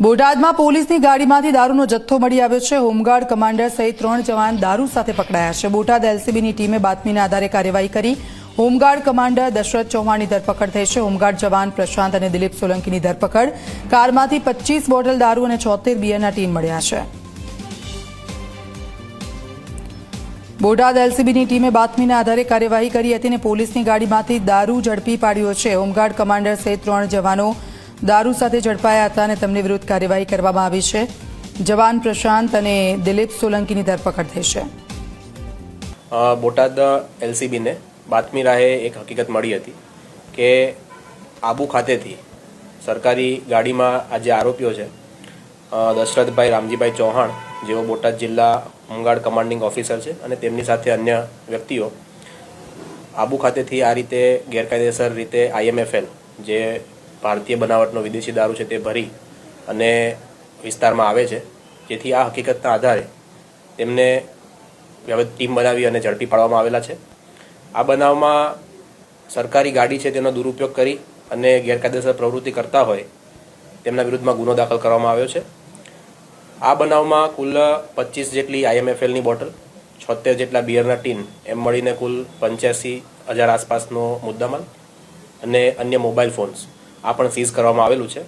બોટાદમાં પોલીસની ગાડીમાંથી દારૂનો જથ્થો મળી આવ્યો છે। હોમગાર્ડ કમાન્ડર સહિત 3 જવાન દારૂ સાથે પકડાયા છે। બોટાદ એલસીબીની ટીમે બાતમીના આધારે કાર્યવાહી કરી હોમગાર્ડ કમાન્ડર દશરથ ચૌહાણની ધરપકડ થઈ છે। હોમગાર્ડ જવાન પ્રશાંત અને દિલીપ સોલંકીની ધરપકડ। કારમાંથી 25 બોટલ દારૂ અને 76 બિયરના ટીન મળ્યા છે। બોટાદ એલસીબીની ટીમે બાતમીના આધારે કાર્યવાહી કરી હતી અને પોલીસની ગાડીમાંથી દારૂ ઝડપી પાડ્યો છે। હોમગાર્ડ કમાન્ડર સહિત 3 જવાનો દારૂ સાથે ઝડપાયા હતા અને તેમની વિરુદ્ધ કાર્યવાહી કરવામાં આવી છે। જવાન પ્રશાંત અને દિલીપ સોલંકીની ધરપકડ થઈ છે। બોટાદ એલસીબીને બાતમી રાહે એક હકીકત મળી હતી કે આબુ ખાતેથી સરકારી ગાડીમાં આ જે આરોપીઓ છે દશરથભાઈ રામજીભાઈ ચૌહાણ જેઓ બોટાદ જિલ્લા હોમગાર્ડ કમાન્ડિંગ ઓફિસર છે અને તેમની સાથે અન્ય વ્યક્તિઓ આબુ ખાતેથી આ રીતે ગેરકાયદેસર રીતે IMFL જે ભારતીય બનાવટનો વિદેશી દારૂ છે તે ભરી અને વિસ્તારમાં આવે છે, જેથી આ હકીકતના આધારે તેમને ટીમ બનાવી અને ઝડપી પાડવામાં આવેલા છે। આ બનાવમાં સરકારી ગાડી છે તેનો દુરુપયોગ કરી અને ગેરકાયદેસર પ્રવૃત્તિ કરતા હોય તેમના વિરુદ્ધમાં ગુનો દાખલ કરવામાં આવ્યો છે। આ બનાવમાં કુલ 25 જેટલી IMFLની બોટલ, 76 જેટલા બિયરના ટીન એમ મળીને કુલ 85,000 આસપાસનો મુદ્દામાલ અને અન્ય મોબાઈલ ફોન્સ આ પણ સીઝ કરવામાં આવેલું છે।